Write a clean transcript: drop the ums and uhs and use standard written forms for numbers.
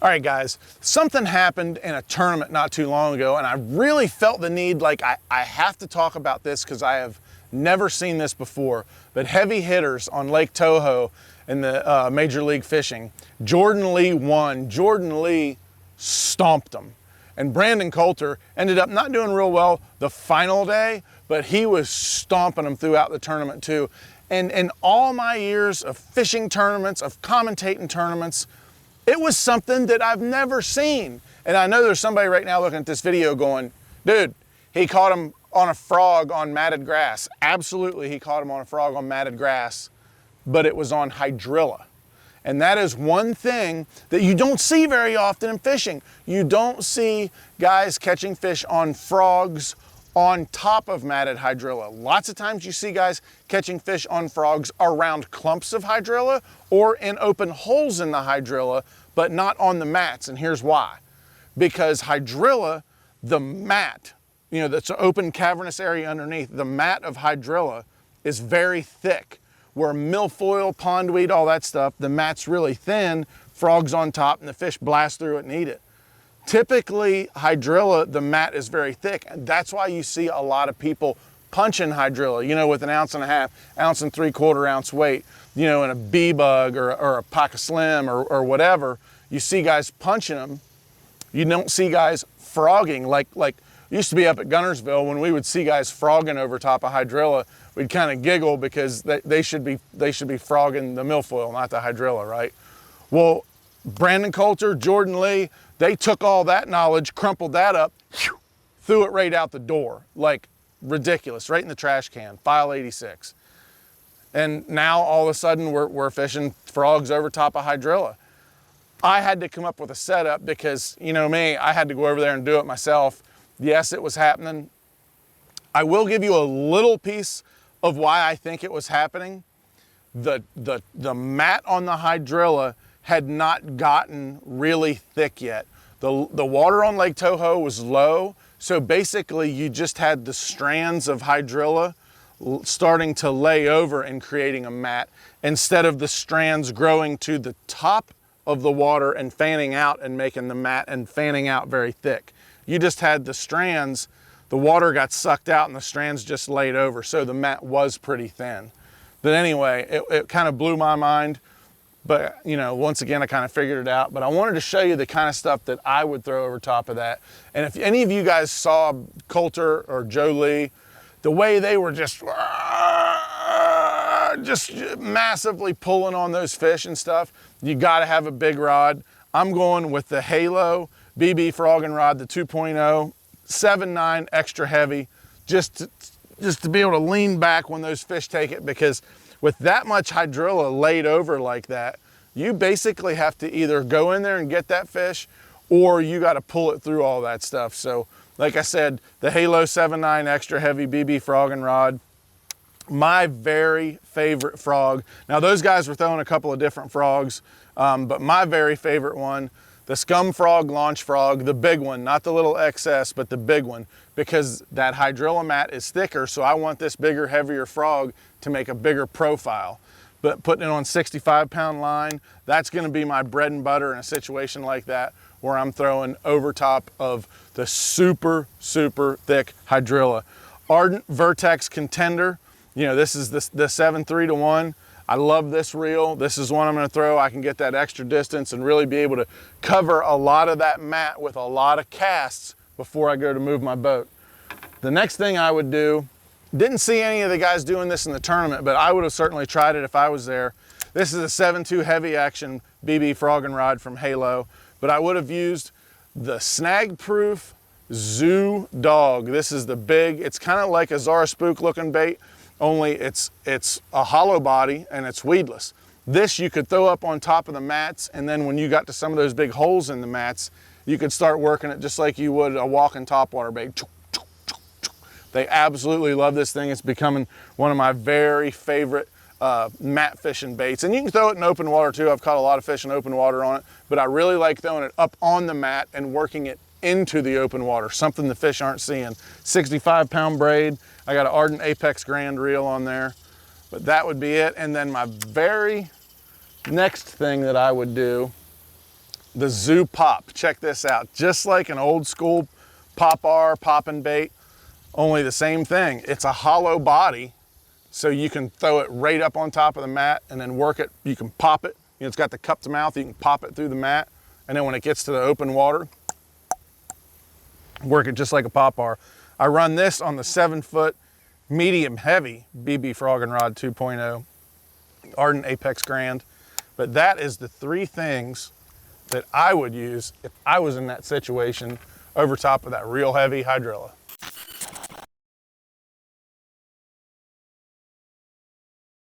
All right, guys, something happened in a tournament not too long ago, and I really felt the need, like I have to talk about this because I have never seen this before. But heavy hitters on Lake Toho in the Major League Fishing, Jordan Lee won. Jordan Lee stomped him. And Brandon Coulter ended up not doing real well the final day, but he was stomping them throughout the tournament too. And in all my years of fishing tournaments, of commentating tournaments, it was something that I've never seen. And I know there's somebody right now looking at this video going, dude, he caught him on a frog on matted grass. Absolutely, he caught him on a frog on matted grass, but it was on hydrilla. And that is one thing that you don't see very often in fishing. You don't see guys catching fish on frogs on top of matted hydrilla. Lots of times you see guys catching fish on frogs around clumps of hydrilla or in open holes in the hydrilla, but not on the mats. And here's why. Because hydrilla, the mat, you know, that's an open cavernous area underneath, the mat of hydrilla is very thick. Where milfoil, pondweed, all that stuff, the mat's really thin, frogs on top, and the fish blast through it and eat it. Typically, hydrilla, the mat is very thick, and that's why you see a lot of people punching hydrilla, you know, with an 1.5 ounce, 1.75 ounce weight, you know, in a bee-bug or a pocket slim or whatever. You see guys punching them. You don't see guys frogging like used to be up at Gunnersville when we would see guys frogging over top of hydrilla. We'd kind of giggle because they should be frogging the milfoil, not the hydrilla, right? Well, Brandon Coulter, Jordan Lee, they took all that knowledge, crumpled that up, threw it right out the door. Like ridiculous, right in the trash can, file 86. And now all of a sudden we're fishing frogs over top of hydrilla. I had to come up with a setup because, you know me, I had to go over there and do it myself. Yes, it was happening. I will give you a little piece of why I think it was happening. The mat on the hydrilla had not gotten really thick yet. The water on Lake Toho was low, so basically you just had the strands of hydrilla starting to lay over and creating a mat instead of the strands growing to the top of the water and fanning out and making the mat and fanning out very thick. You just had the strands, the water got sucked out and the strands just laid over, so the mat was pretty thin. But anyway, it kind of blew my mind. But, you know, once again, I kind of figured it out. But I wanted to show you the kind of stuff that I would throw over top of that. And if any of you guys saw Coulter or Joe Lee, the way they were just massively pulling on those fish and stuff, you got to have a big rod. I'm going with the Halo BB frogging rod, the 2.0, 7.9 extra heavy, just to be able to lean back when those fish take it, because with that much hydrilla laid over like that, you basically have to either go in there and get that fish, or you got to pull it through all that stuff. So like I said, the Halo 7.9 extra heavy BB frogging rod, my very favorite frog. Now those guys were throwing a couple of different frogs, but my very favorite one, the Scum Frog Launch Frog, the big one, not the little XS, but the big one, because that hydrilla mat is thicker, so I want this bigger, heavier frog to make a bigger profile. But putting it on 65-pound line, that's gonna be my bread and butter in a situation like that, where I'm throwing over top of the super, super thick hydrilla. Ardent Vertex Contender, you know, this is the 7.3-to-1. I love this reel. This is one I'm gonna throw. I can get that extra distance and really be able to cover a lot of that mat with a lot of casts before I go to move my boat. The next thing I would do, didn't see any of the guys doing this in the tournament, but I would have certainly tried it if I was there. This is a 7.2 heavy action BB frogging rod from Halo, but I would have used the Snag Proof Zoo Dog. This is the big, it's kind of like a Zara Spook looking bait, only it's a hollow body and it's weedless. This you could throw up on top of the mats, and then when you got to some of those big holes in the mats, you could start working it just like you would a walking topwater bait. They absolutely love this thing. It's becoming one of my very favorite mat fishing baits. And you can throw it in open water too. I've caught a lot of fish in open water on it, but I really like throwing it up on the mat and working it into the open water, something the fish aren't seeing. 65-pound braid. I got an Ardent Apex Grand reel on there, but that would be it. And then my very next thing that I would do the Zoo Pop. Check this out. Just like an old school pop-ar popping bait, only the same thing. It's a hollow body, so you can throw it right up on top of the mat and then work it. You can pop it. You know, it's got the cupped mouth. You can pop it through the mat, and then when it gets to the open water, work it just like a pop-ar. I run this on the 7-foot medium heavy BB Frog and Rod 2.0 Ardent Apex Grand. But that is the 3 things that I would use if I was in that situation over top of that real heavy hydrilla.